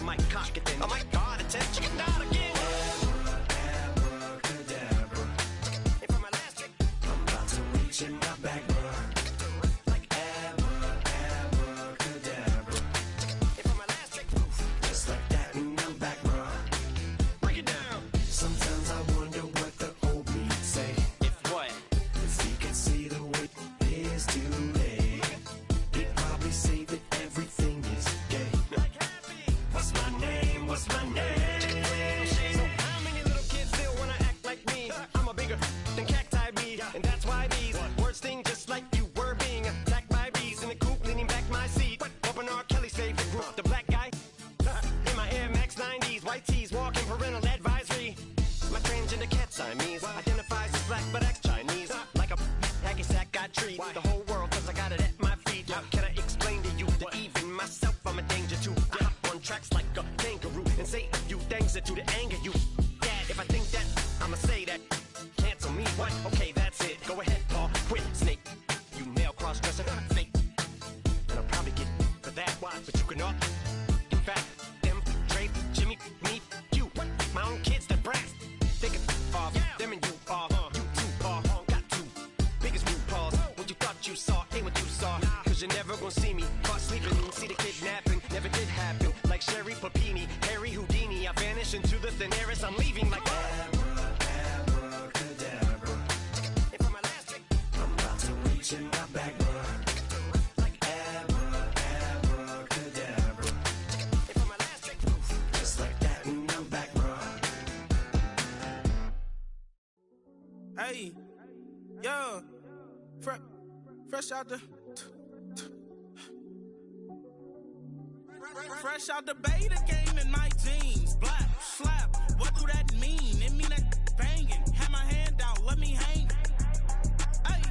might cock it then. Oh my God, it's a chicken dot again. Abracadabra. And for my last trick, I'm about to reach in my bag, bro. Like abracadabra. And for my last trick, just like that, and I'm back, bro. Break it down. Sometimes I wonder what the old me say. If what? If he could see the way it is today, he'd probably say that everything is gay. What's my name? What's my name? So how many little kids still wanna act like me? I'm a bigger than cacti bee, and that's why these words sting just like you were being attacked by bees in the coop, leaning back my seat. Open R. Kelly's favorite group, the black guy. In my Air Max 90s, white tees, walking parental advisory. My transgender cat Siamese identifies as black but acts Chinese. Like a hacky sack, I treat the whole world cause I got it at my feet. How can I explain to you that even myself I'm a danger to? I hop on tracks like a kangaroo and say a few things that do to anger you. Dad, if I think that, I'ma say that. Cancel me, what? Okay, that's it. Go ahead, Paul, quit, snake. You nail cross-dresser, fake. And I'll probably get for that, but you can all. In fact, them, Dre, Jimmy, me, you, my own kids that brass. They can off, them and you off. You too, Paul, got two biggest root paws. What you thought you saw ain't what you saw. Cause you're never gonna see me caught sleeping, see the kidnapping. Never did happen, like Sherry Papini, Harry Houdini. I vanish into the thin air as I'm leaving like abracadabra. And for my last trick, I'm about to reach in my bag, bro. Like abracadabra. And for my last trick, just like that, and I'm back, bro. Hey, yo, fresh out the fresh out the beta game in my jeans. Black slap, what do that mean? It mean that banging. Have my hand out, let me hang. Hey,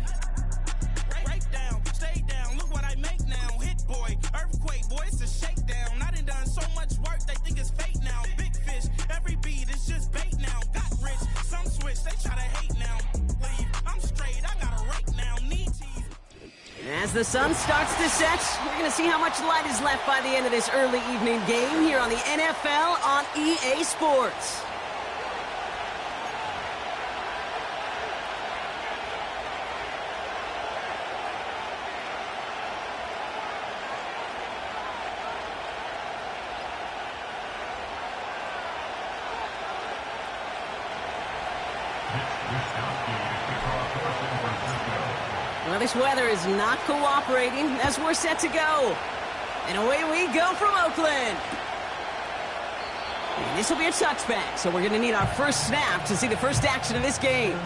break down, stay down. Look what I make now. Hit boy, earthquake, boy, it's a shakedown. I done so much work, they think it's fake now. Big fish, every beat is just bait now. Got rich, some switch, they try to hate now. Leave, I'm straight, I got a rake now. Need cheese. As the sun starts to set, we're going to see how much light is left by the end of this early evening game here on the NFL on EA Sports. Well, this weather is not cooperating as we're set to go. And away we go from Oakland. And this will be a touchback, so we're going to need our first snap to see the first action of this game.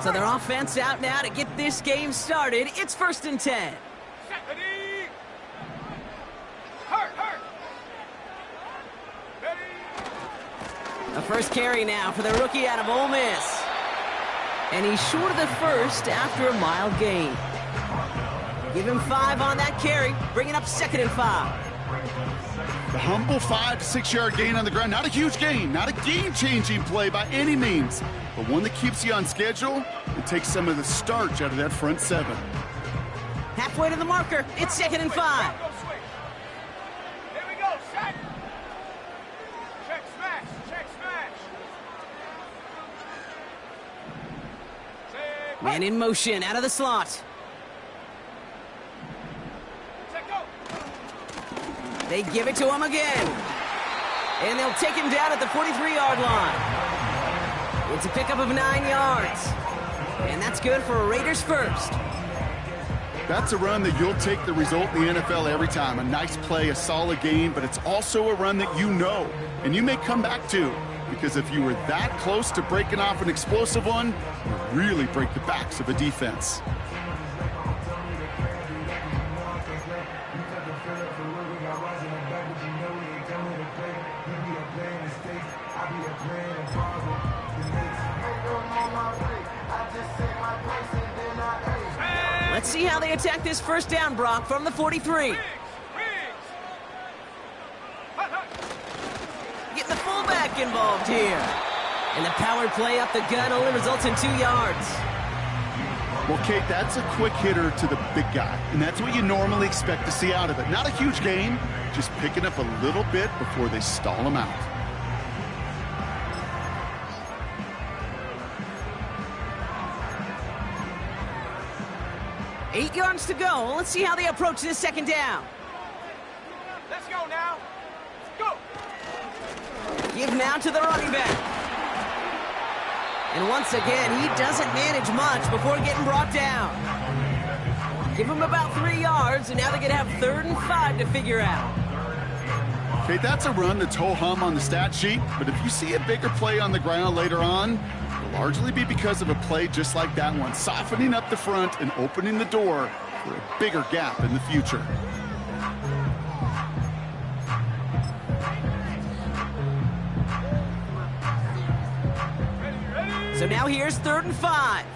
So their offense out now to get this game started. It's 1st and 10. A first carry now for the rookie out of Ole Miss. And he's short of the first after a mild gain. Give him 5 on that carry, bringing up 2nd and 5. The humble 5 to 6 yard gain on the ground. Not a huge gain, not a game-changing play by any means, but one that keeps you on schedule and takes some of the starch out of that front 7. Halfway to the marker, it's 2nd and 5. Here we go, set. Check smash, check smash. Man in motion, out of the slot. They give it to him again. And they'll take him down at the 43-yard line. It's a pickup of 9 yards. And that's good for a Raiders first. That's a run that you'll take the result in the NFL every time. A nice play, a solid game, but it's also a run that you know, and you may come back to, because if you were that close to breaking off an explosive one, you'll really break the backs of a defense. Let's see how they attack this first down, Brock, from the 43. Getting the fullback involved here. And the power play up the gut only results in 2 yards. Well, Kate, that's a quick hitter to the big guy, and that's what you normally expect to see out of it. Not a huge gain, just picking up a little bit before they stall him out. Eight yards to go. Let's see how they approach this second down. Let's go now. Go. Give now to the running back. And once again, he doesn't manage much before getting brought down. Give him about 3 yards, and now they're going to have 3rd and 5 to figure out. Okay, that's a run that's ho-hum on the stat sheet, but if you see a bigger play on the ground later on, it'll largely be because of a play just like that one, softening up the front and opening the door for a bigger gap in the future. So now here's 3rd and 5.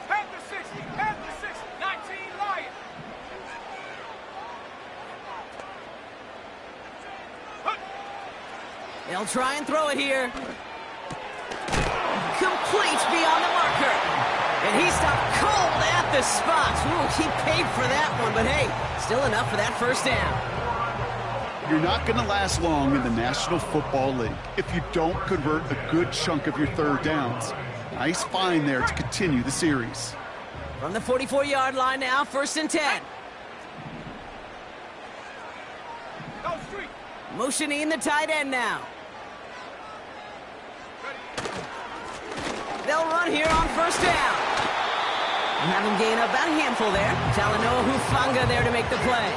Head to 60, 19 Lions. They'll try and throw it here. Complete beyond the marker. And he stopped cold at the spot. Ooh, he paid for that one, but hey, still enough for that first down. You're not going to last long in the National Football League if you don't convert a good chunk of your 3rd downs. Nice find there to continue the series. From the 44-yard line now, 1st and 10. Go street. Motioning the tight end now. They'll run here on 1st down. And have him gain about a handful there. Talanoa Hufanga there to make the play.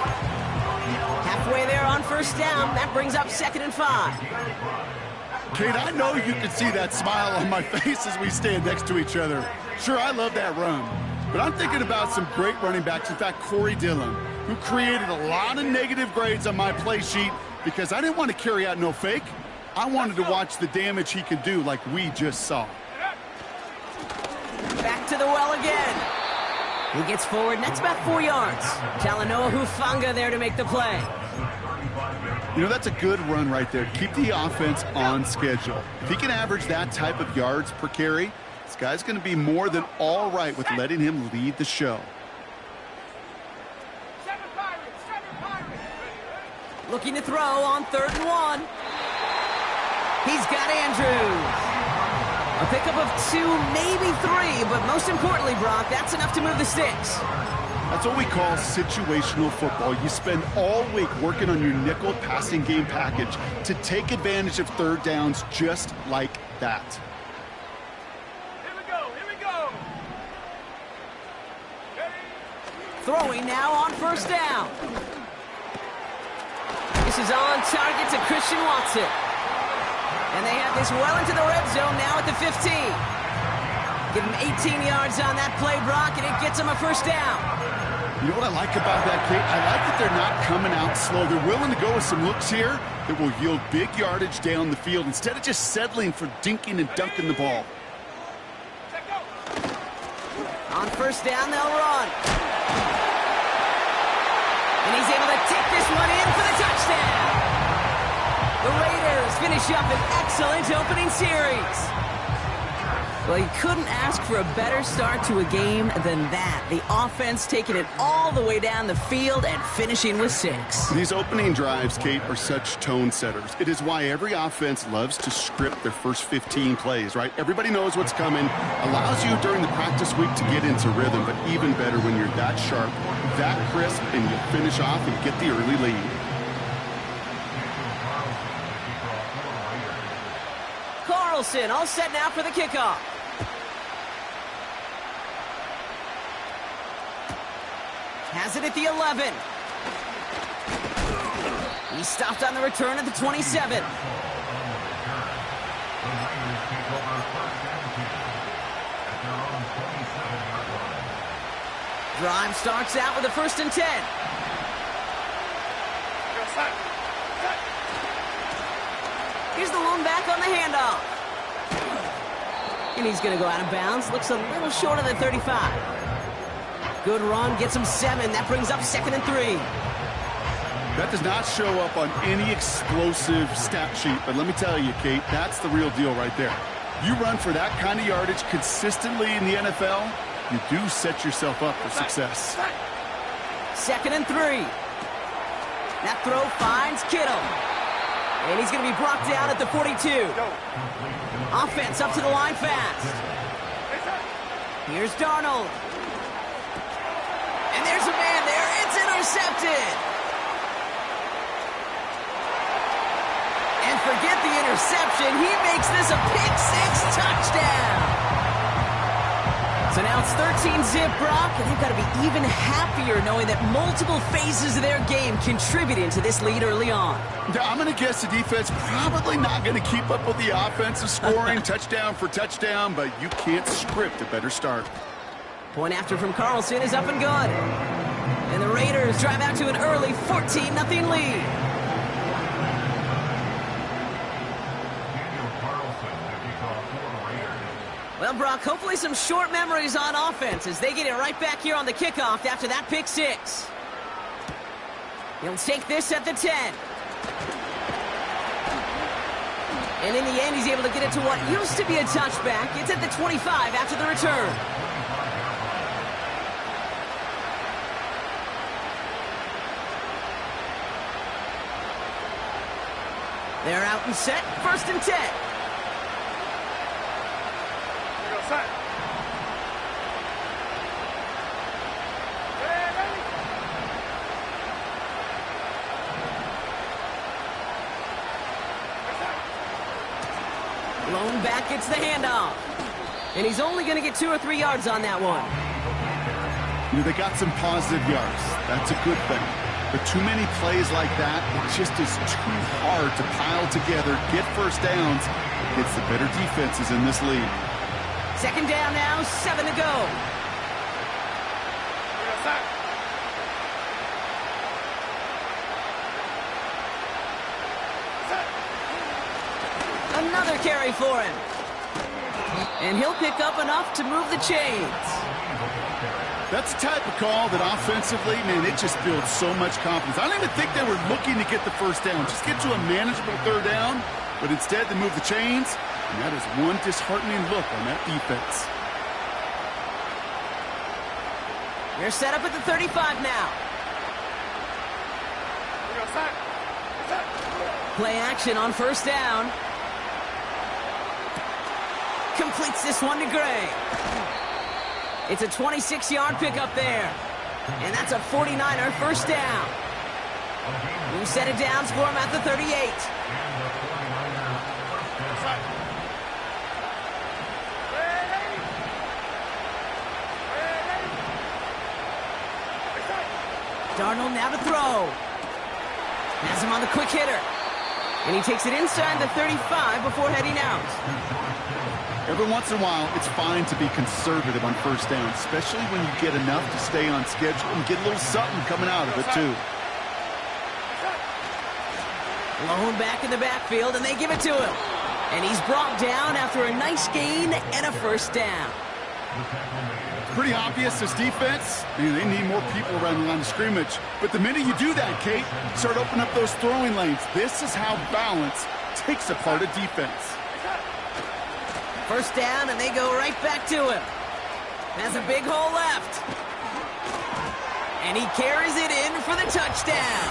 Halfway there on 1st down. That brings up 2nd and 5. Kate, I know you can see that smile on my face as we stand next to each other. Sure, I love that run. But I'm thinking about some great running backs. In fact, Corey Dillon, who created a lot of negative grades on my play sheet because I didn't want to carry out no fake. I wanted to watch the damage he could do like we just saw. Back to the well again. He gets forward, and that's about 4 yards. Talanoa Hufanga there to make the play. You know, that's a good run right there. Keep the offense on schedule. If he can average that type of yards per carry, this guy's going to be more than all right with letting him lead the show. 7 Pirates, 7 Pirates. Looking to throw on 3rd and 1. He's got Andrews. A pickup of 2, maybe 3, but most importantly, Brock, that's enough to move the sticks. That's what we call situational football. You spend all week working on your nickel passing game package to take advantage of 3rd downs just like that. Here we go, here we go. Ready? Throwing now on 1st down. This is on target to Christian Watson. And they have this well into the red zone now at the 15. Give him 18 yards on that play, Brock, and it gets him a 1st down. You know what I like about that, Kate? I like that they're not coming out slow. They're willing to go with some looks here that will yield big yardage down the field instead of just settling for dinking and dunking the ball. Check go. On 1st down, they'll run. And he's able to take this one in for the touchdown. The Raiders finish up an excellent opening series. Well, you couldn't ask for a better start to a game than that. The offense taking it all the way down the field and finishing with 6. These opening drives, Kate, are such tone setters. It is why every offense loves to script their first 15 plays, right? Everybody knows what's coming, allows you during the practice week to get into rhythm, but even better when you're that sharp, that crisp, and you finish off and get the early lead. Carlson all set now for the kickoff. Has it at the 11. He's stopped on the return at the 27. Drive starts out with a 1st and 10. Here's the lone back on the handoff. And he's going to go out of bounds. Looks a little short of the 35. Good run, gets him 7. That brings up 2nd and 3. That does not show up on any explosive stat sheet, but let me tell you, Kate, that's the real deal right there. You run for that kind of yardage consistently in the NFL, you do set yourself up for success. 2nd and 3. That throw finds Kittle. And he's going to be brought down at the 42. Offense up to the line fast. Here's Darnold. And there's a man there. It's intercepted. And forget the interception. He makes this a pick-6 touchdown. So now it's 13-zip, Brock, and they've got to be even happier knowing that multiple phases of their game contributed to this lead early on. I'm going to guess the defense probably not going to keep up with the offensive scoring touchdown for touchdown, but you can't script a better start. Point after from Carlson is up and good. And the Raiders drive out to an early 14-0 lead. Well, Brock, hopefully some short memories on offense as they get it right back here on the kickoff after that pick-6. He'll take this at the 10. And in the end, he's able to get it to what used to be a touchback. It's at the 25 after the return. They're out and set, 1st and 10. Blown back, it's the handoff. And he's only going to get 2 or 3 yards on that one. You know, they got some positive yards. That's a good thing. But too many plays like that, it just is too hard to pile together, get first downs against the better defenses in this league. 2nd down now, 7 to go. Another carry for him. And he'll pick up enough to move the chains. That's the type of call that offensively, man, it just builds so much confidence. I don't even think they were looking to get the first down. Just get to a manageable 3rd down, but instead they move the chains, and that is one disheartening look on that defense. They're set up at the 35 now. Play action on 1st down. Completes this one to Gray. It's a 26-yard pickup there. And that's a 49er 1st down. New set of downs for him at the 38. Darnold now to throw. Has him on the quick hitter. And he takes it inside the 35 before heading out. Every once in a while, it's fine to be conservative on 1st down, especially when you get enough to stay on schedule and get a little something coming out of it, too. Blown back in the backfield, and they give it to him. And he's brought down after a nice gain and a 1st down. Pretty obvious, this defense, they need more people around the line of scrimmage. But the minute you do that, Kate, start opening up those throwing lanes. This is how balance takes apart a defense. 1st down, and they go right back to him. Has a big hole left. And he carries it in for the touchdown.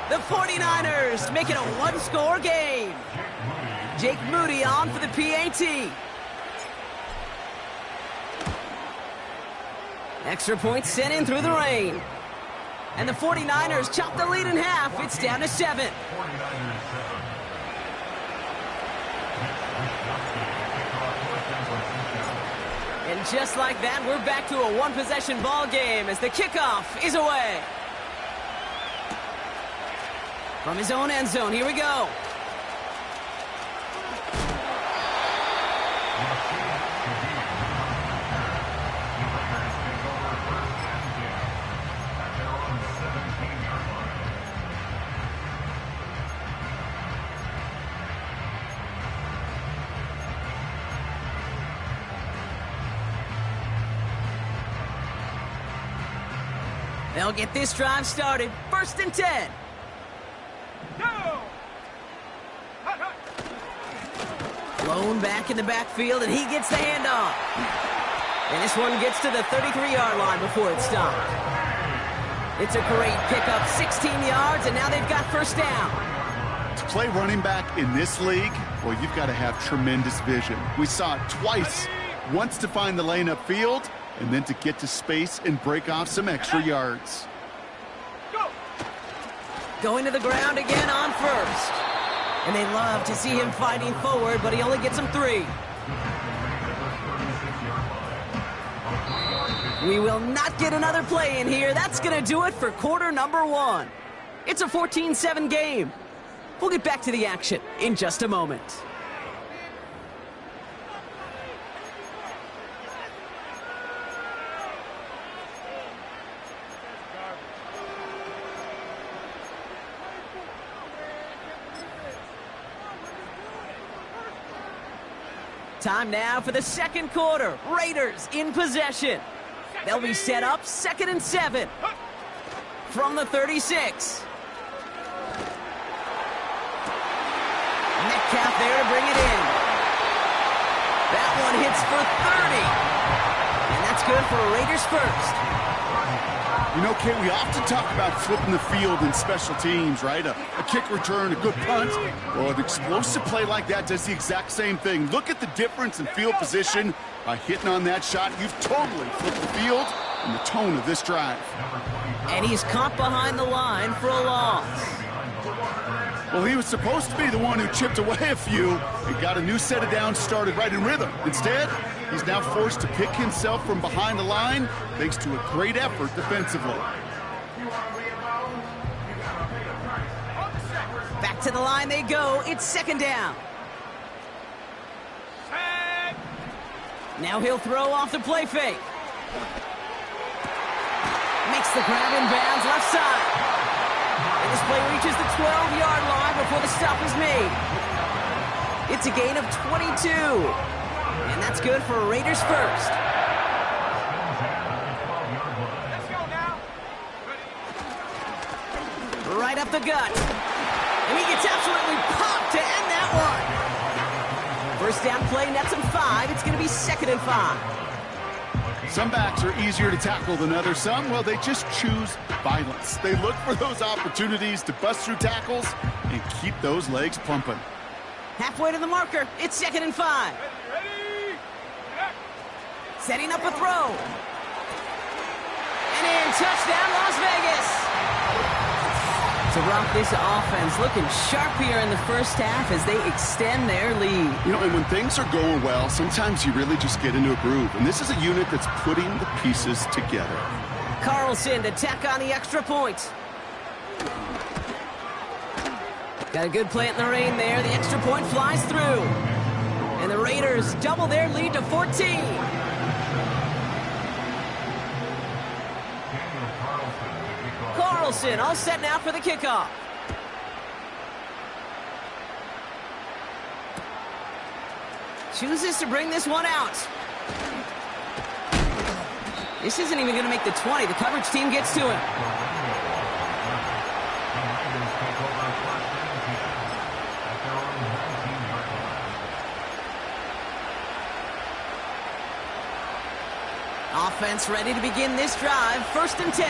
The 49ers make it a 1-score game. Jake Moody on for the PAT. Extra points sent in through the rain. And the 49ers chop the lead in half. It's down to 7. And just like that, we're back to a one-possession ball game as the kickoff is away. From his own end zone, here we go. They'll get this drive started. 1st and 10. Go! Blown back in the backfield, and he gets the handoff. And this one gets to the 33-yard line before it stopped. It's a great pickup, 16 yards, and now they've got 1st down. To play running back in this league, well, you've got to have tremendous vision. We saw it twice. Once to find the lane upfield, and then to get to space and break off some extra yards. Go! Going to the ground again on 1st. And they love to see him fighting forward, but he only gets him 3. We will not get another play in here. That's going to do it for quarter number 1. It's a 14-7 game. We'll get back to the action in just a moment. Time now for the 2nd quarter. Raiders in possession. They'll be set up 2nd and 7. From the 36. Metcalf there to bring it in. That one hits for 30. And that's good for a Raiders 1st. You know, Kate, we often talk about flipping the field in special teams, right? A kick return, a good punt. Well, an explosive play like that does the exact same thing. Look at the difference in field position. By hitting on that shot, you've totally flipped the field and the tone of this drive. And he's caught behind the line for a loss. Well, he was supposed to be the one who chipped away a few and got a new set of downs started right in rhythm. Instead, he's now forced to pick himself from behind the line thanks to a great effort defensively. Back to the line they go. It's 2nd down. Now he'll throw off the play fake. Makes the grab in bounds left side. And this play reaches the 12-yard line before the stop is made. It's a gain of 22. And that's good for a Raiders 1st. Let's go now. Right up the gut. And he gets absolutely popped to end that one. 1st down play, nets him 5. It's going to be 2nd and 5. Some backs are easier to tackle than others. Some, well, they just choose violence. They look for those opportunities to bust through tackles and keep those legs pumping. Halfway to the marker. It's 2nd and 5. Ready? Setting up a throw. And in, touchdown, Las Vegas. To rock this offense, looking sharp here in the 1st half as they extend their lead. You know, and when things are going well, sometimes you really just get into a groove. And this is a unit that's putting the pieces together. Carlson to tack on the extra point. Got a good plant in the rain there. The extra point flies through. And the Raiders double their lead to 14. Carlson all set now for the kickoff. Chooses to bring this one out. This isn't even going to make the 20. The coverage team gets to him. Offense ready to begin this drive. 1st and 10.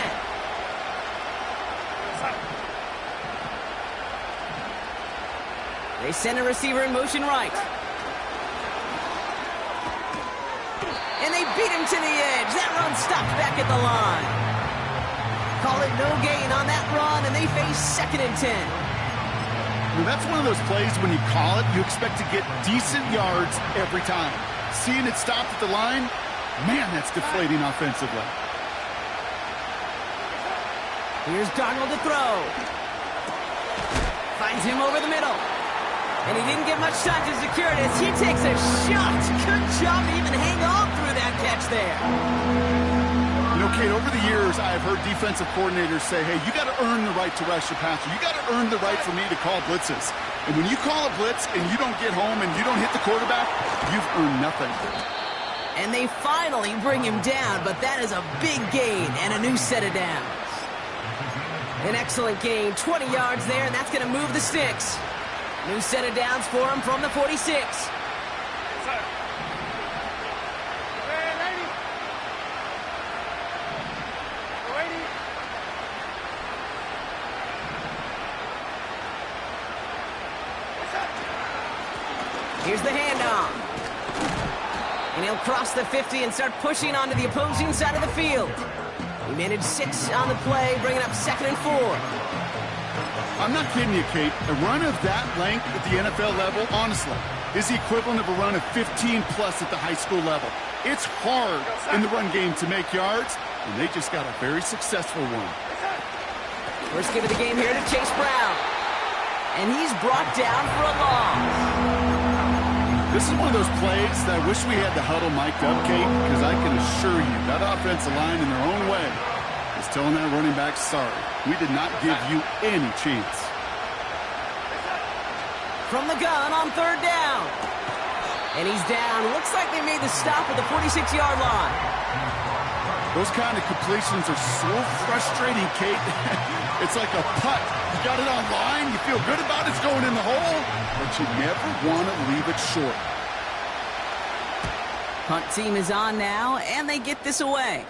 They send a receiver in motion right. And they beat him to the edge. That run stopped back at the line. Call it no gain on that run, and they face 2nd and 10. Well, that's one of those plays when you call it, you expect to get decent yards every time. Seeing it stopped at the line, man, that's deflating offensively. Here's Darnold to throw. Finds him over the middle. And he didn't get much time to secure it as he takes a shot. Good job to even hang on through that catch there. You know, Kate, over the years, I've heard defensive coordinators say, hey, you got to earn the right to rush your passer. You got to earn the right for me to call blitzes. And when you call a blitz and you don't get home and you don't hit the quarterback, you've earned nothing. And they finally bring him down, but that is a big gain and a new set of downs. An excellent gain, 20 yards there, and that's going to move the sticks. New set of downs for him from the 46. Here's the handoff. And he'll cross the 50 and start pushing onto the opposing side of the field. He managed 6 on the play, bringing up 2nd and 4. I'm not kidding you, Kate. A run of that length at the NFL level, honestly, is the equivalent of a run of 15-plus at the high school level. It's hard in the run game to make yards, and they just got a very successful one. First give of the game here to Chase Brown. And he's brought down for a loss. This is one of those plays that I wish we had the huddle mic'd up, Kate, because I can assure you that offensive line in their own way is telling that running back, sorry, we did not give you any chance. From the gun on 3rd down. And he's down. Looks like they made the stop at the 46-yard line. Those kind of completions are so frustrating, Kate. It's like a putt. You got it on line, you feel good about it's going in the hole, but you never want to leave it short. Punt team is on now, and they get this away.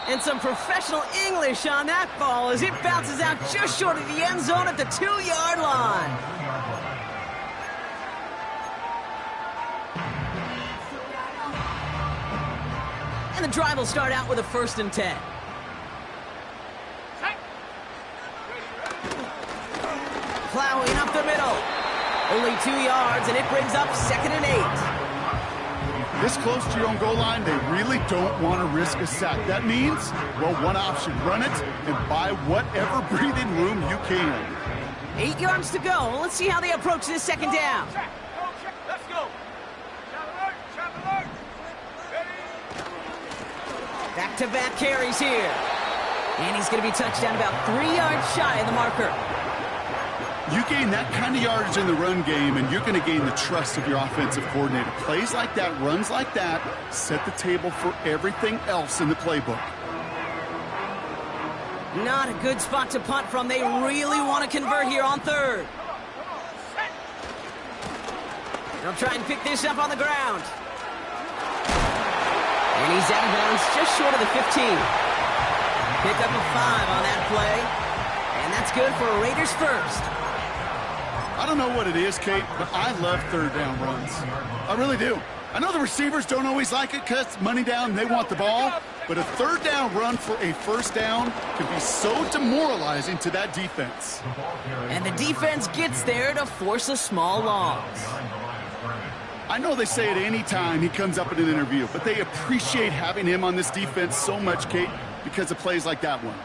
And some professional English on that ball as it bounces out just short of the end zone at the 2-yard line. And the drive will start out with a 1st and 10. Plowing up the middle. Only 2 yards, and it brings up 2nd and 8. This close to your own goal line, they really don't want to risk a sack. That means, well, one option, run it and buy whatever breathing room you can. 8 yards to go. Let's see how they approach this 2nd down. Let's go. Back-to-back carries here. And he's going to be touched down about 3 yards shy of the marker. You gain that kind of yardage in the run game, and you're going to gain the trust of your offensive coordinator. Plays like that, runs like that, set the table for everything else in the playbook. Not a good spot to punt from. They really want to convert here on 3rd. They'll try and pick this up on the ground. And he's out of bounds just short of the 15. Pick up a 5 on that play. And that's good for a Raiders first. I don't know what it is, Kate, but I love 3rd down runs. I really do. I know the receivers don't always like it because it's money down and they want the ball, but a 3rd down run for a 1st down can be so demoralizing to that defense. And the defense gets there to force a small loss. I know they say it any time he comes up in an interview, but they appreciate having him on this defense so much, Kate, because of plays like that one.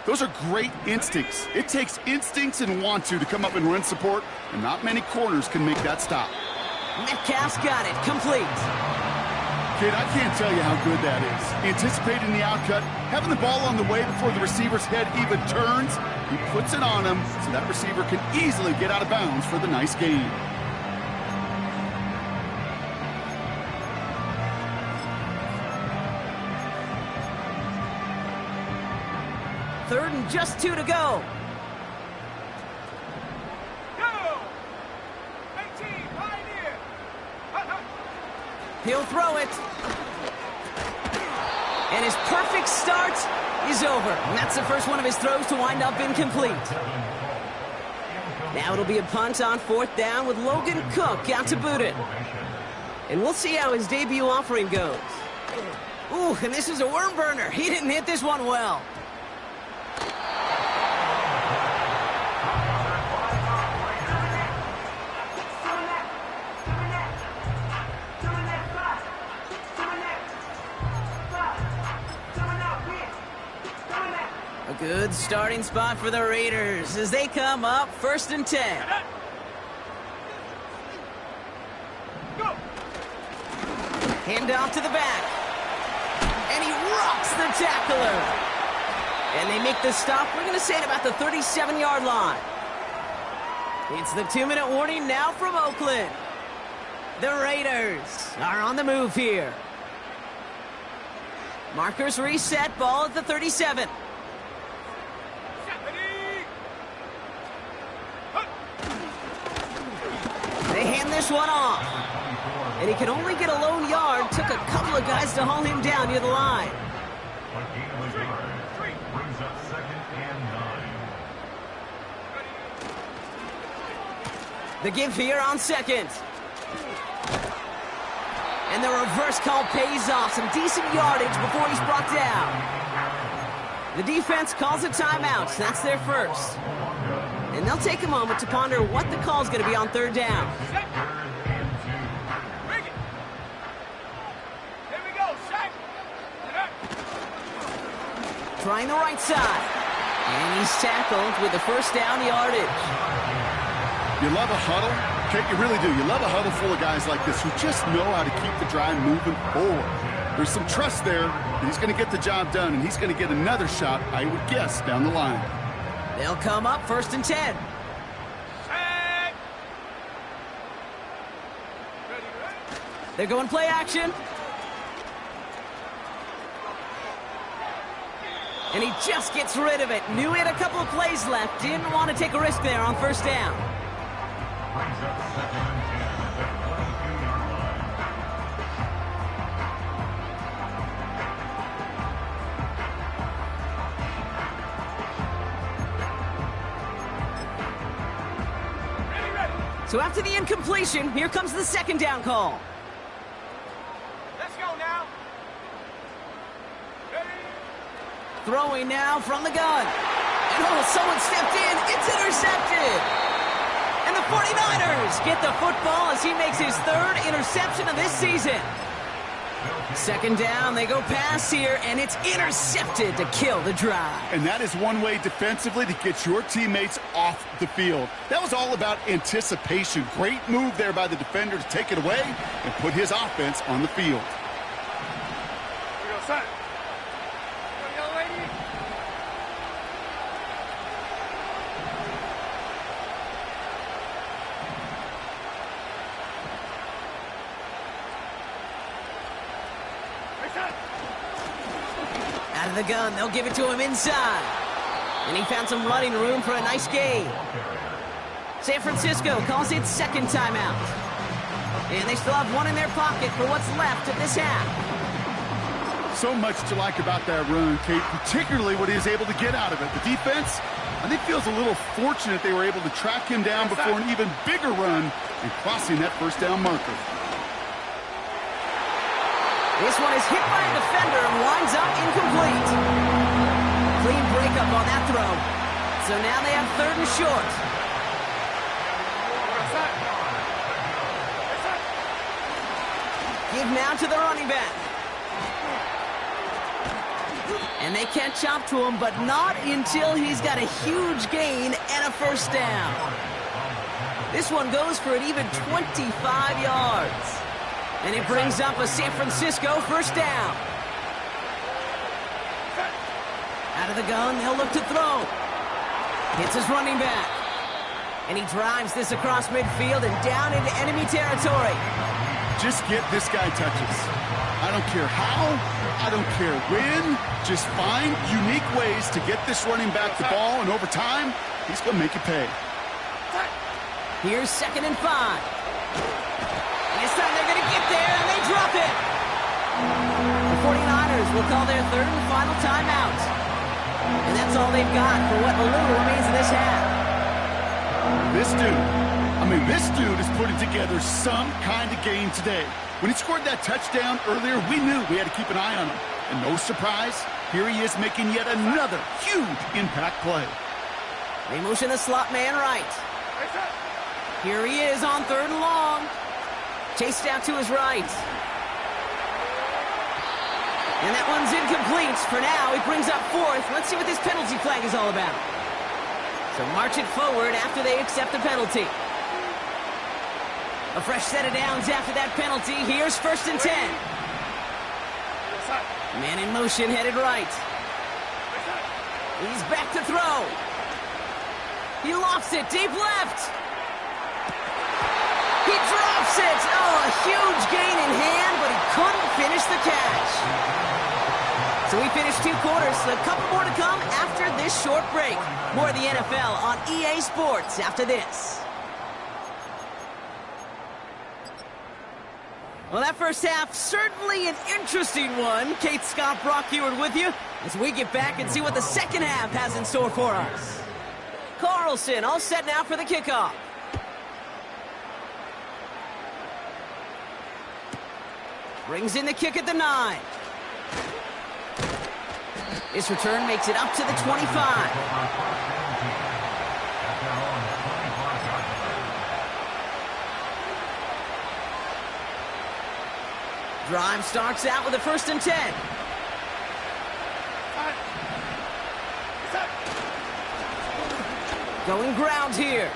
Those are great instincts. It takes instincts and want to come up and run support, and not many corners can make that stop. Metcalf's got it, complete. Kid, I can't tell you how good that is. Anticipating the outcut, having the ball on the way before the receiver's head even turns, he puts it on him so that receiver can easily get out of bounds for the nice gain. Third and just 2 to go. He'll throw it. And his perfect start is over. And that's the first one of his throws to wind up incomplete. Now it'll be a punt on 4th down with Logan Cook out to boot it. And we'll see how his debut offering goes. Ooh, and this is a worm burner. He didn't hit this one well. A good starting spot for the Raiders as they come up 1st and 10. Go. Hand off to the back. And he rocks the tackler. And they make the stop, we're going to say, at about the 37-yard line. It's the 2-minute warning now from Oakland. The Raiders are on the move here. Markers reset, ball at the 37. this one off. And he can only get a lone yard. Took a couple of guys to haul him down near the line. Brings up 2nd and 9. The give here on 2nd. And the reverse call pays off. Some decent yardage before he's brought down. The defense calls a timeout. That's their first. And they'll take a moment to ponder what the call is going to be on 3rd down. Trying the right side. And he's tackled with the first down yardage. You love a huddle? Okay, you really do. You love a huddle full of guys like this who just know how to keep the drive moving forward. There's some trust there. He's going to get the job done, and he's going to get another shot, I would guess, down the line. They'll come up 1st and 10. They're going play action. And he just gets rid of it. Knew he had a couple of plays left. Didn't want to take a risk there on 1st down. Brings up 2nd and 10. So after the incompletion, here comes the 2nd down call. Let's go now. Throwing now from the gun. And oh, someone stepped in. It's intercepted. And the 49ers get the football as he makes his 3rd interception of this season. 2nd down, they go pass here, and it's intercepted to kill the drive. And that is one way defensively to get your teammates off the field. That was all about anticipation. Great move there by the defender to take it away and put his offense on the field. Here we go, son. Here we go, lady. Out of the gun, they'll give it to him inside. And he found some running room for a nice gain. San Francisco calls it 2nd timeout. And they still have one in their pocket for what's left of this half. So much to like about that run, Kate, particularly what he is able to get out of it. The defense, I think, feels a little fortunate they were able to track him down before an even bigger run and crossing that 1st down marker. This one is hit by a defender and winds up incomplete. Clean breakup on that throw. So now they have 3rd and short. Give now to the running back. And they catch up to him, but not until he's got a huge gain and a 1st down. This one goes for an even 25 yards. And it brings up a San Francisco 1st down. Out of the gun, they'll look to throw. Hits his running back. And he drives this across midfield and down into enemy territory. Just get this guy touches. I don't care how, I don't care when. Just find unique ways to get this running back the ball, and over time, he's going to make you pay. Here's 2nd and 5. This time they're going to get there, and they drop it. The 49ers will call their 3rd and final timeout. And that's all they've got for what little remains of this half. This dude is putting together some kind of game today. When he scored that touchdown earlier, we knew we had to keep an eye on him. And no surprise, here he is making yet another huge impact play. They motion the slot man right. Here he is on 3rd and long. Chased out to his right. And that one's incomplete. For now, he brings up 4th. Let's see what this penalty flag is all about. So march it forward after they accept the penalty. A fresh set of downs after that penalty. Here's 1st and 10. Man in motion, headed right. He's back to throw. He lofts it deep left. He drops it. Oh, a huge gain in hand, but he couldn't finish the catch. So we finished 2 quarters. A couple more to come after this short break. More of the NFL on EA Sports after this. Well, that first half, certainly an interesting one. Kate, Scott, Brock Heward with you as we get back and see what the second half has in store for us. Carlson all set now for the kickoff. Brings in the kick at the 9. This return makes it up to the 25. Drive starts out with a 1st and 10. Going ground here.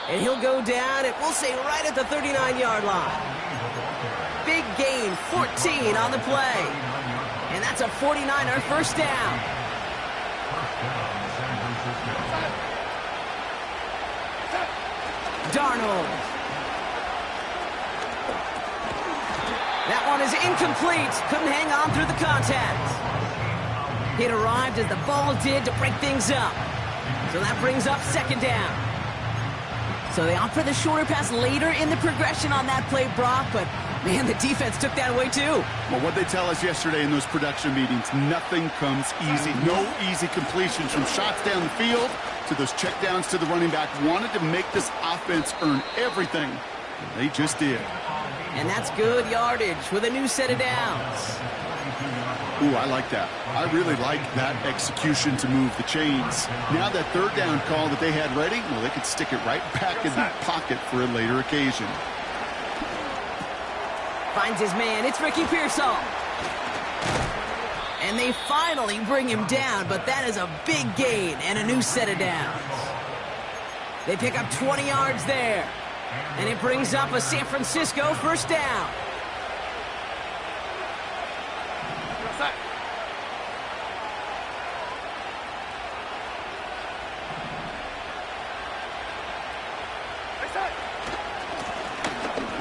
And he'll go down, and we'll say right at the 39-yard line. Big gain, 14 on the play. And that's a 49er first down. Darnold. That one is incomplete. Couldn't hang on through the contact. It arrived as the ball did to break things up. So that brings up 2nd down. So they opt for the shorter pass later in the progression on that play, Brock, but man, the defense took that away too. Well, what they tell us yesterday in those production meetings, nothing comes easy. No easy completions from shots down the field to those checkdowns to the running back. Wanted to make this offense earn everything, and they just did. And that's good yardage with a new set of downs. Ooh, I like that. I really like that execution to move the chains. Now that 3rd down call that they had ready, well, they could stick it right back in the pocket for a later occasion. Finds his man. It's Ricky Pearsall. And they finally bring him down, but that is a big gain and a new set of downs. They pick up 20 yards there. And it brings up a San Francisco 1st down.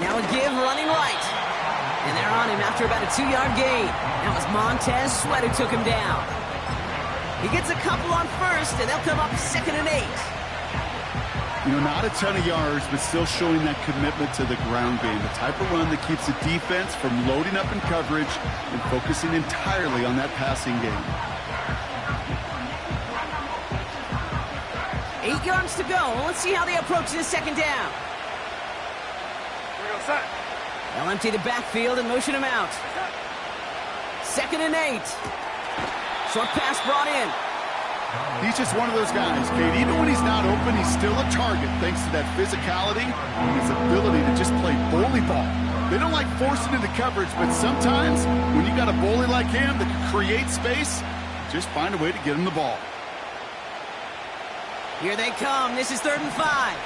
Now a give running right. And they're on him after about a 2-yard gain. That was Montez Sweat who took him down. He gets a couple on 1st, and they'll come up 2nd and 8. You know, not a ton of yards, but still showing that commitment to the ground game. The type of run that keeps the defense from loading up in coverage and focusing entirely on that passing game. 8 yards to go. Let's see how they approach this 2nd down. They'll empty the backfield and motion him out. 2nd and 8. Short pass brought in. He's just one of those guys, Kate. Even when he's not open, he's still a target thanks to that physicality and his ability to just play bully ball. They don't like forcing into coverage, but sometimes when you got a bully like him that can create space, just find a way to get him the ball. Here they come. This is 3rd and 5.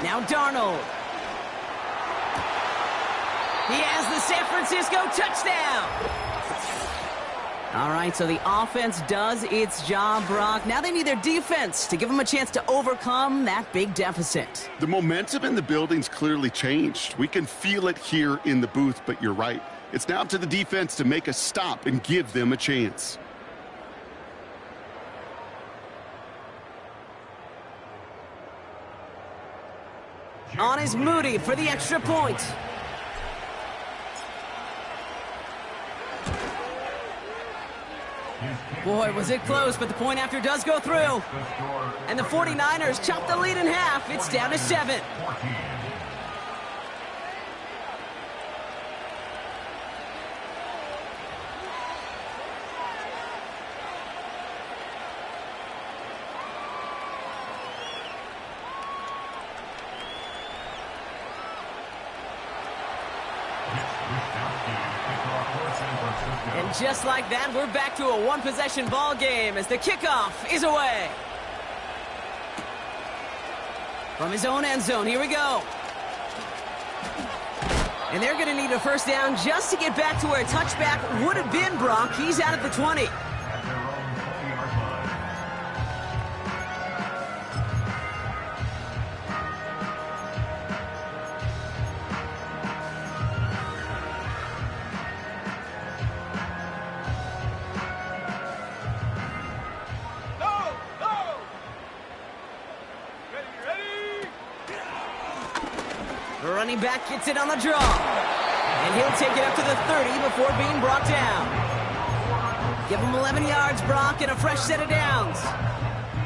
Now Darnold. He has the San Francisco touchdown. All right, so the offense does its job, Brock. Now they need their defense to give them a chance to overcome that big deficit. The momentum in the building's clearly changed. We can feel it here in the booth, but you're right. It's now up to the defense to make a stop and give them a chance. On is Moody for the extra point. Boy, was it close, but the point after does go through. And the 49ers chop the lead in half. It's down to 7. And just like that, we're back to a one-possession ball game as the kickoff is away. From his own end zone, here we go. And they're going to need a first down just to get back to where a touchback would have been, Brock. He's out at the 20. running back gets it on the draw. And he'll take it up to the 30 before being brought down. Give him 11 yards, Brock, and a fresh set of downs.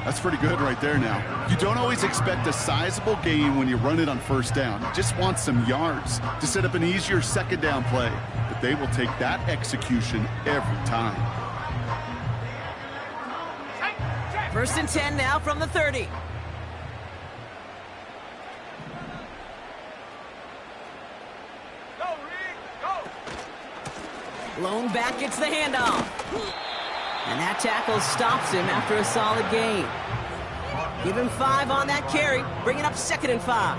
That's pretty good right there now. You don't always expect a sizable gain when you run it on first down. You just want some yards to set up an easier second down play. But they will take that execution every time. 1st and 10 now from the 30. Lone back gets the handoff. And that tackle stops him after a solid gain. Give him 5 on that carry. Bring it up 2nd and 5.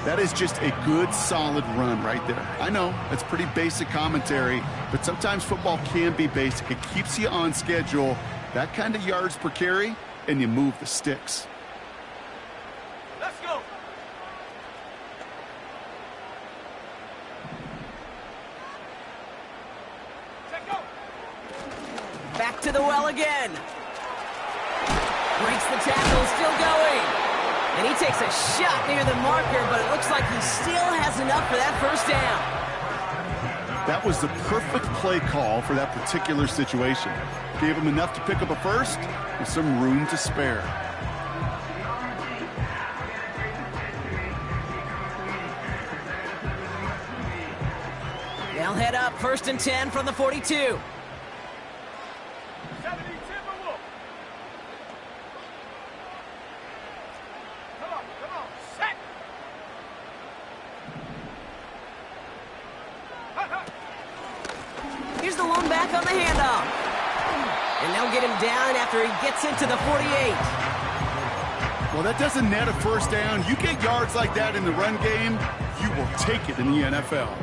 That is just a good, solid run right there. I know, that's pretty basic commentary, but sometimes football can be basic. It keeps you on schedule, that kind of yards per carry, and you move the sticks. Let's go. Back to the well again. Breaks the tackle, still going. And he takes a shot near the marker, but it looks like he still has enough for that first down. That was the perfect play call for that particular situation. Gave him enough to pick up a first with some room to spare. They'll head up 1st and 10 from the 42. Here's the lone back on the handoff. And they'll get him down after he gets into the 48. Well, that doesn't net a first down. You get yards like that in the run game, you will take it in the NFL.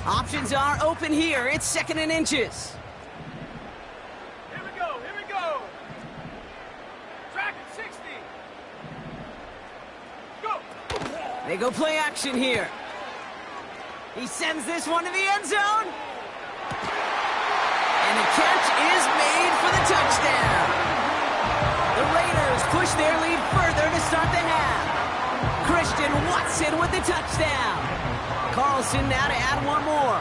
Options are open here. It's 2nd and inches. Here we go. Here we go. Track at 60. Go. They go play action here. He sends this one to the end zone. And the catch is made for the touchdown. The Raiders push their lead further to start the half. Christian Watson with the touchdown. Carlson now to add one more.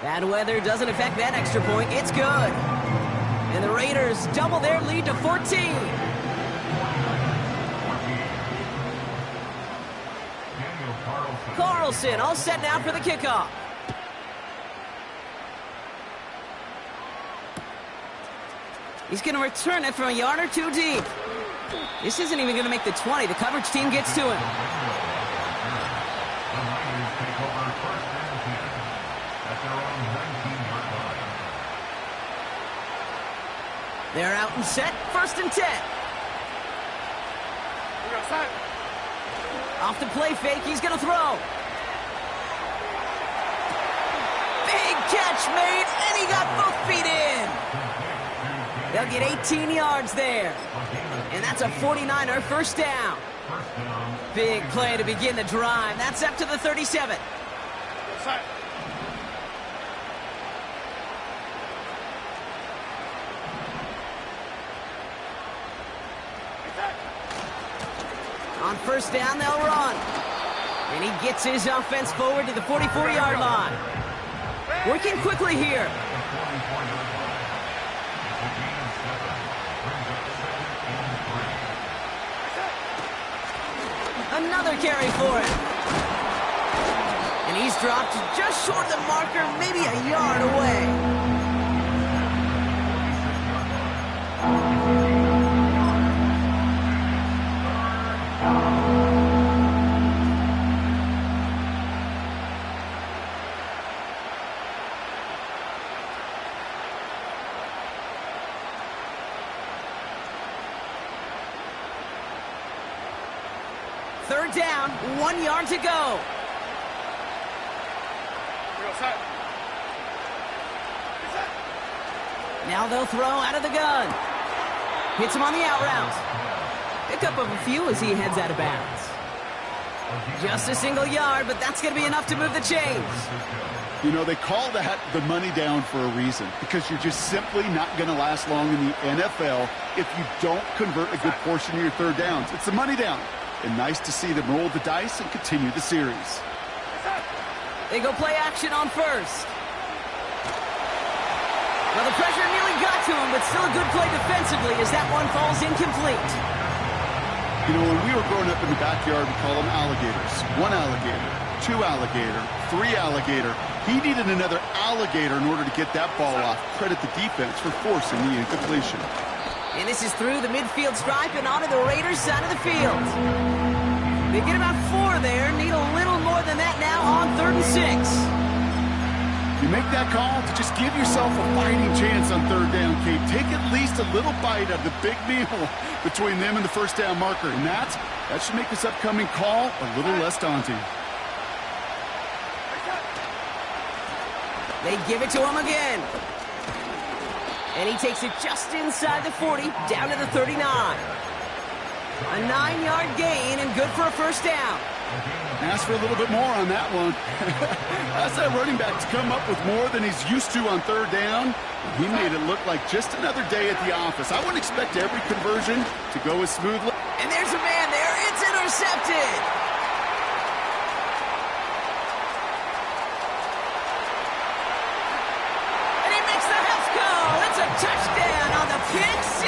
Bad weather doesn't affect that extra point. It's good. And the Raiders double their lead to 14. Carlson all set now for the kickoff. He's going to return it from a yard or two deep. This isn't even going to make the 20. The coverage team gets to him. They're out and set. 1st and 10. Off the play fake, he's going to throw. Big catch made, and he got both feet in. They'll get 18 yards there. And that's a 49er first down. Big play to begin the drive. That's up to the 37. On first down, they'll run. And he gets his offense forward to the 44-yard line. Working quickly here. Another carry for him. And he's dropped just short of the marker, maybe a yard away. Third down, 1 yard to go. Now they'll throw out of the gun. Hits him on the out route. Pickup of a few as he heads out of bounds. Just a single yard, but that's going to be enough to move the chains. You know, they call that the money down for a reason, because you're just simply not going to last long in the NFL if you don't convert a good portion of your third downs. It's the money down. And nice to see them roll the dice and continue the series. They go play action on first. Well, the pressure nearly got to him, but still a good play defensively as that one falls incomplete. You know, when we were growing up in the backyard, we call them alligators. 1 alligator, 2 alligator, 3 alligator. He needed another alligator in order to get that ball off. Credit the defense for forcing the incompletion. And this is through the midfield stripe and onto the Raiders' side of the field. They get about 4 there, need a little more than that now on 3rd and 6. You make that call to just give yourself a fighting chance on 3rd down, Kate. Take at least a little bite of the big meal between them and the first down marker. And that should make this upcoming call a little less daunting. They give it to him again. And he takes it just inside the 40, down to the 39. A 9-yard gain and good for a first down. Ask for a little bit more on that one. That's that running back to come up with more than he's used to on 3rd down. He made it look like just another day at the office. I wouldn't expect every conversion to go as smoothly. And there's a man there. It's intercepted. And he makes the house call. It's a touchdown on the pick 6.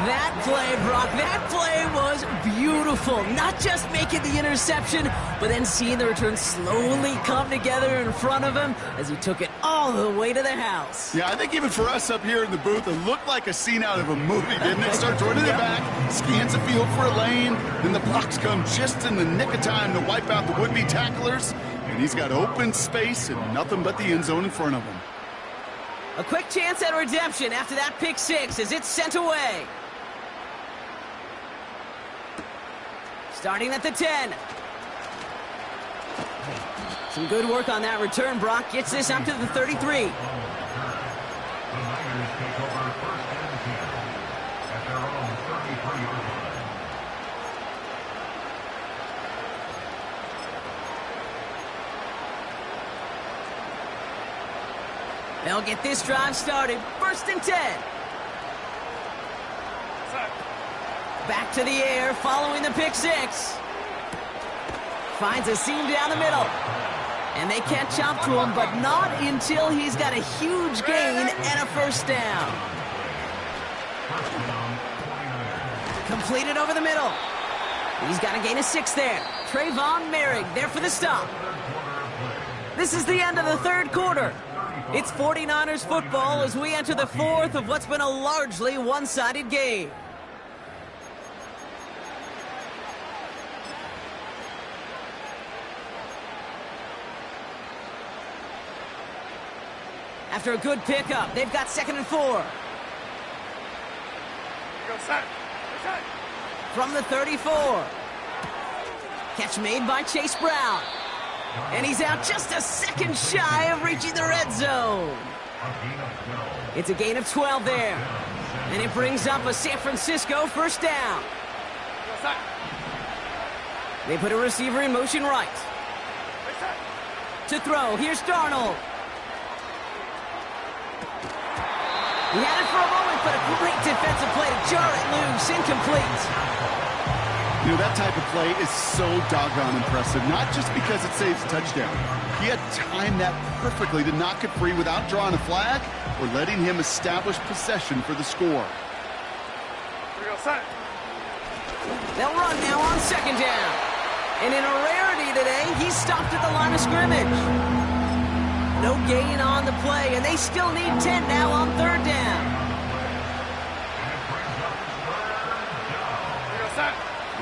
That play, Brock, that play was beautiful. Not just making the interception, but then seeing the return slowly come together in front of him as he took it all the way to the house. Yeah, I think even for us up here in the booth, it looked like a scene out of a movie, didn't it? Starts running it back, scans the field for a lane, then the blocks come just in the nick of time to wipe out the would-be tacklers, and he's got open space and nothing but the end zone in front of him. A quick chance at redemption after that pick 6 as it's sent away. Starting at the 10. Some good work on that return. Brock gets this up to the 33. The Niners take over 1st and 10 at their own 33-yard line. They'll get this drive started. 1st and 10. Back to the air, following the pick 6. Finds a seam down the middle. And they catch up to him, but not until he's got a huge gain and a first down. Completed over the middle. He's got a gain of 6 there. Trayvon Merrick there for the stop. This is the end of the 3rd quarter. It's 49ers football as we enter the 4th of what's been a largely one-sided game. After a good pickup, they've got 2nd and 4. From the 34. Catch made by Chase Brown. And he's out just a second shy of reaching the red zone. It's a gain of 12 there. And it brings up a San Francisco first down. They put a receiver in motion right. To throw, here's Darnold. He had it for a moment, but a great defensive play to jar it loose. Incomplete. You know, that type of play is so doggone impressive, not just because it saves a touchdown. He had timed that perfectly to knock it free without drawing a flag or letting him establish possession for the score. They'll run now on 2nd down. And in a rarity today, he's stopped at the line of scrimmage. No gain on the play, and they still need 10 now on 3rd down.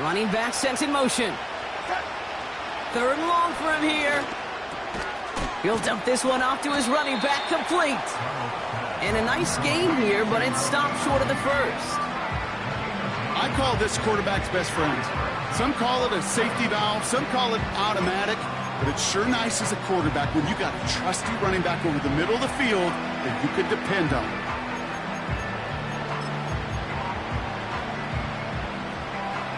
Running back sent in motion. 3rd and long for him here. He'll dump this one off to his running back, complete. And a nice gain here, but it stopped short of the first. I call this quarterback's best friend. Some call it a safety valve, some call it automatic. But it's sure nice as a quarterback when you got a trusty running back over the middle of the field that you can depend on.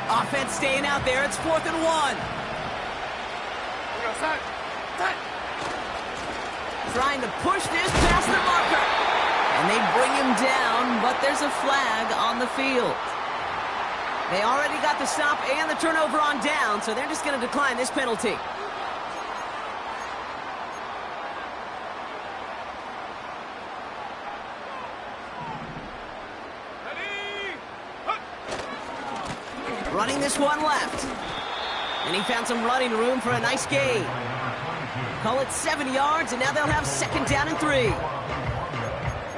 Offense staying out there. It's 4th and 1. Trying to push this past the marker. And they bring him down, but there's a flag on the field. They already got the stop and the turnover on down, so they're just going to decline this penalty. Running this one left. And he found some running room for a nice gain. Call it 7 yards, and now they'll have 2nd down and 3.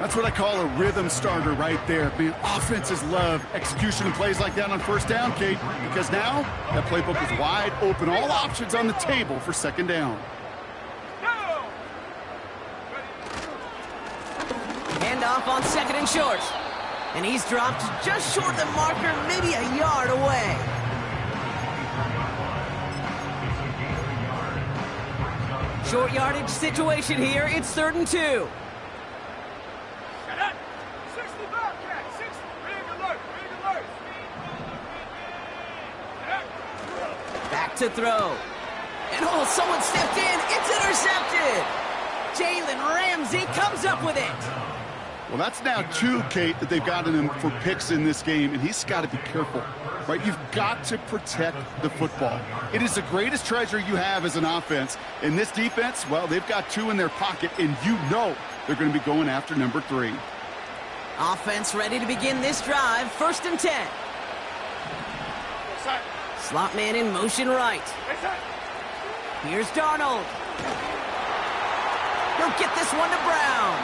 That's what I call a rhythm starter right there. Man, offenses love execution and plays like that on 1st down, Kate, because now that playbook is wide open. All options on the table for 2nd down. Handoff on 2nd and short. And he's dropped just short of the marker, maybe a yard away. Short yardage situation here. It's 3rd and 2. Back to throw. And oh, someone stepped in. It's intercepted. Jalen Ramsey comes up with it. Well, that's now 2, Kate, that they've gotten him for picks in this game, and he's got to be careful, right? You've got to protect the football. It is the greatest treasure you have as an offense. In this defense, well, they've got 2 in their pocket, and you know they're going to be going after number 3. Offense ready to begin this drive. 1st and 10. Slot man in motion right. Here's Darnold. He'll get this one to Brown.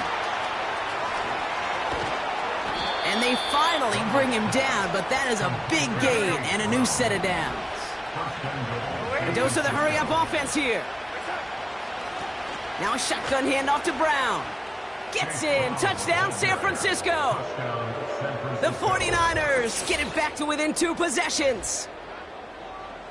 And they finally bring him down, but that is a big gain and a new set of downs. A dose of the hurry-up offense here. Now a shotgun handoff to Brown. Gets in. Touchdown, San Francisco. The 49ers get it back to within 2 possessions.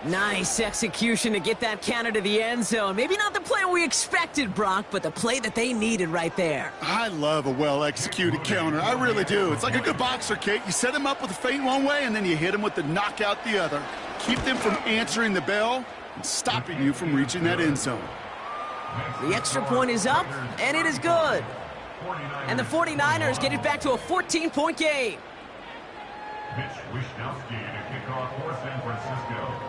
Nice execution to get that counter to the end zone. Maybe not the play we expected, Brock, but the play that they needed right there. I love a well-executed counter. I really do. It's like a good boxer, Kate. You set him up with a feint one way, and then you hit him with the knockout the other. Keep them from answering the bell and stopping you from reaching that end zone. The extra point is up, and it is good. And the 49ers get it back to a 14-point game. Mitch Wishnowsky to kick off for San Francisco.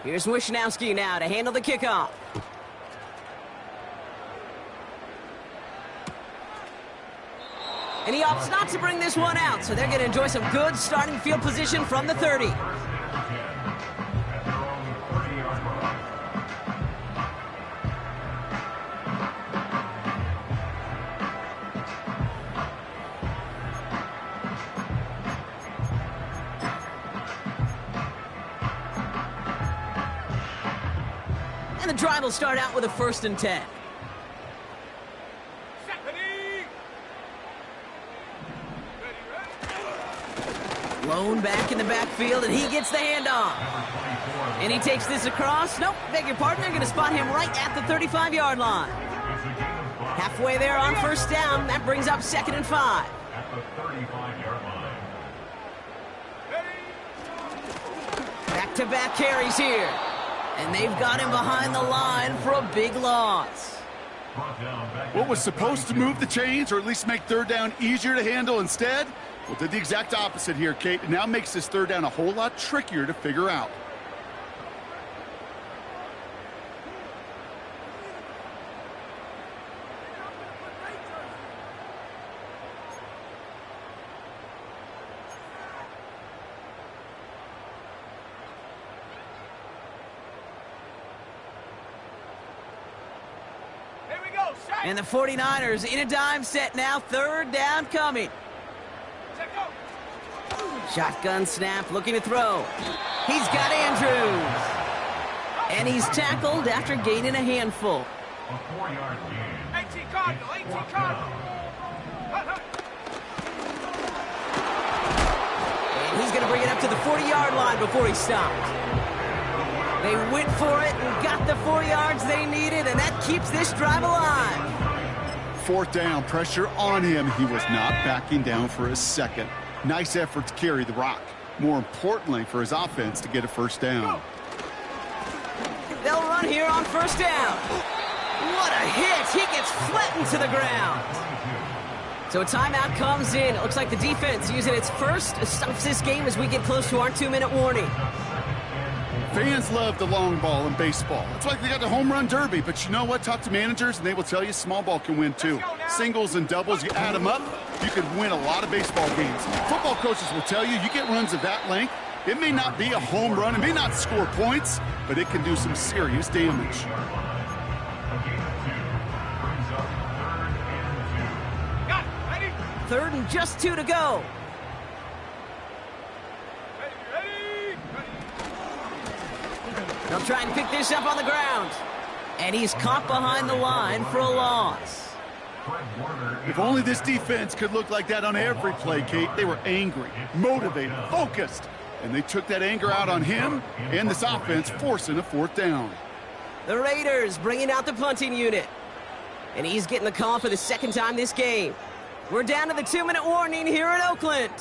Here's Wishnowsky now to handle the kickoff. And he opts not to bring this one out, so they're going to enjoy some good starting field position from the 30. And the drive will start out with a 1st and 10. Lone back in the backfield, and he gets the handoff. And he takes this across. Nope, beg your pardon. They're going to spot him right at the 35-yard line. Halfway there on 1st down. That brings up 2nd and 5. At the 35-yard line. Back-to-back carries here. And they've got him behind the line for a big loss. What was supposed to move the chains, or at least make 3rd down easier to handle instead? Well, did the exact opposite here, Kate. It now makes this 3rd down a whole lot trickier to figure out. And the 49ers in a dime set now. 3rd down coming. Shotgun snap, looking to throw. He's got Andrews. And he's tackled after gaining a handful. A 4-yard gain. 18 Cardinal, 18 Cardinal. And he's going to bring it up to the 40-yard line before he stopped. They went for it and got the 4 yards they needed, and that keeps this drive alive. 4th down, pressure on him. He was not backing down for a second. Nice effort to carry the rock. More importantly for his offense to get a first down. They'll run here on first down. What a hit. He gets flattened to the ground. So a timeout comes in. It looks like the defense using its first stops this game as we get close to our 2-minute warning. Fans love the long ball in baseball. It's like they got the home run derby, but you know what? Talk to managers and they will tell you small ball can win too. Singles and doubles, you add them up, you can win a lot of baseball games. Football coaches will tell you, you get runs of that length, it may not be a home run, it may not score points, but it can do some serious damage. Got it. Ready? 3rd and just 2 to go. Ready? They'll try and pick this up on the ground. And he's caught behind the line for a loss. If only this defense could look like that on every play, Kate. They were angry, motivated, focused, and they took that anger out on him and this offense, forcing a 4th down. The Raiders bringing out the punting unit. And he's getting the call for the 2nd time this game. We're down to the 2-minute warning here in Oakland.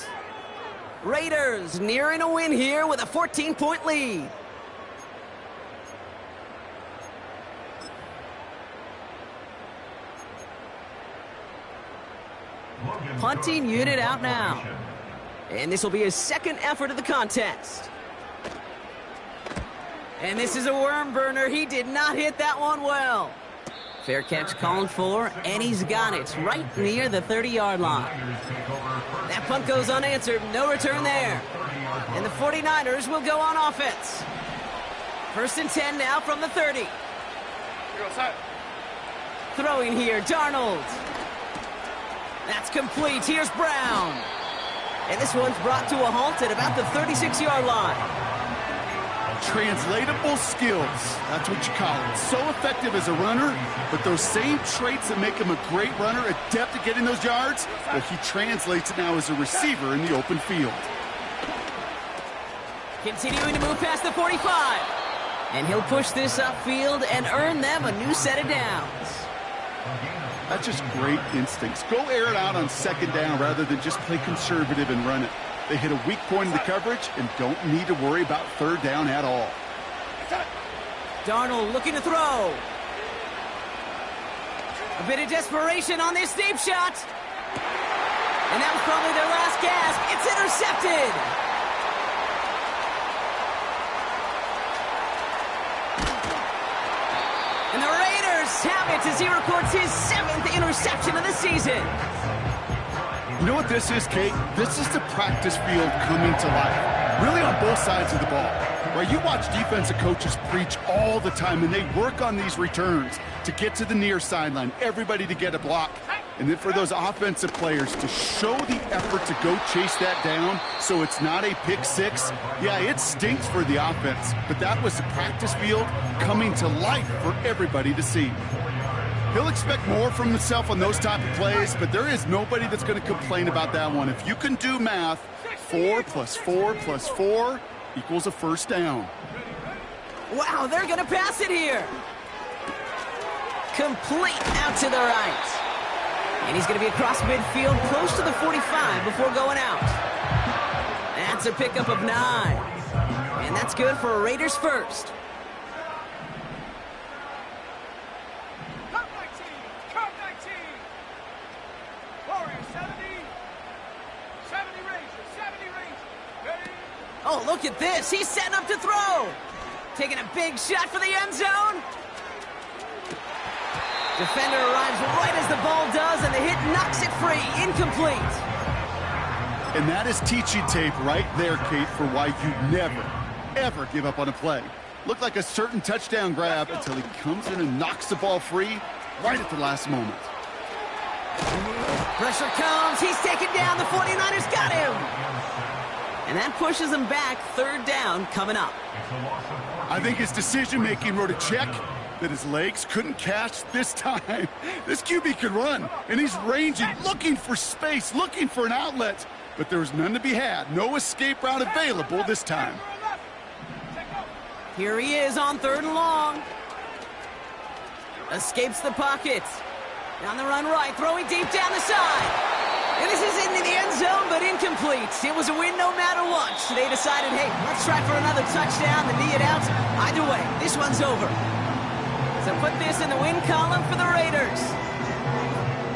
Raiders nearing a win here with a 14-point lead. Punting unit out now. And this will be his 2nd effort of the contest. And this is a worm burner. He did not hit that one well. Fair catch called for, and he's got it right near the 30-yard line. That punt goes unanswered. No return there. And the 49ers will go on offense. 1st and 10 now from the 30. Throwing here, Darnold. That's complete. Here's Brown. And this one's brought to a halt at about the 36-yard line. Translatable skills. That's what you call it. So effective as a runner, but those same traits that make him a great runner, adept at getting those yards, well, he translates it now as a receiver in the open field. Continuing to move past the 45. And he'll push this upfield and earn them a new set of downs. That's just great instincts. Go air it out on 2nd down rather than just play conservative and run it. They hit a weak point in the coverage and don't need to worry about 3rd down at all. Darnold looking to throw. A bit of desperation on this deep shot. And that was probably their last gasp. It's intercepted. And the Raiders have it as he records his 7th interception of the season. You know what this is, Kate? This is the practice field coming to life. Really on both sides of the ball. Right? You watch defensive coaches preach all the time, and they work on these returns to get to the near sideline, everybody to get a block. And then for those offensive players to show the effort to go chase that down so it's not a pick six. Yeah, it stinks for the offense, but that was the practice field coming to life for everybody to see. He'll expect more from himself on those type of plays, but there is nobody that's going to complain about that one. If you can do math, 4 + 4 + 4 equals a first down. Wow, they're going to pass it here. Complete out to the right. And he's going to be across midfield, close to the 45 before going out. That's a pickup of 9. And that's good for a Raiders first. Cut 19. Warriors 70. 70 Rangers. 70 Rangers. Ready? Oh, look at this. He's setting up to throw. Taking a big shot for the end zone. Defender arrives right as the ball does, and the hit knocks it free. Incomplete. And that is teaching tape right there, Kate, for why you never, ever give up on a play. Looked like a certain touchdown grab until he comes in and knocks the ball free right at the last moment. Pressure comes. He's taken down. The 49ers got him. And that pushes him back. 3rd down coming up. I think his decision-making wrote a check that his legs couldn't catch this time. This QB could run, and he's ranging, looking for space, looking for an outlet. But there was none to be had. No escape route available this time. Here he is on 3rd and long. Escapes the pocket. On the run right, throwing deep down the side. And this is into the end zone, but incomplete. It was a win no matter what. they decided, hey, let's try for another touchdown, the knee it out. Either way, this one's over. So put this in the win column for the Raiders.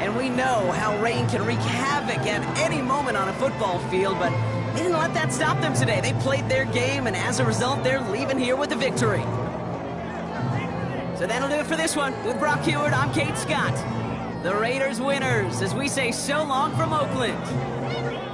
And we know how rain can wreak havoc at any moment on a football field, but they didn't let that stop them today. They played their game, and as a result, they're leaving here with a victory. So that'll do it for this one. With Brock Heward, I'm Kate Scott. The Raiders winners, as we say so long from Oakland.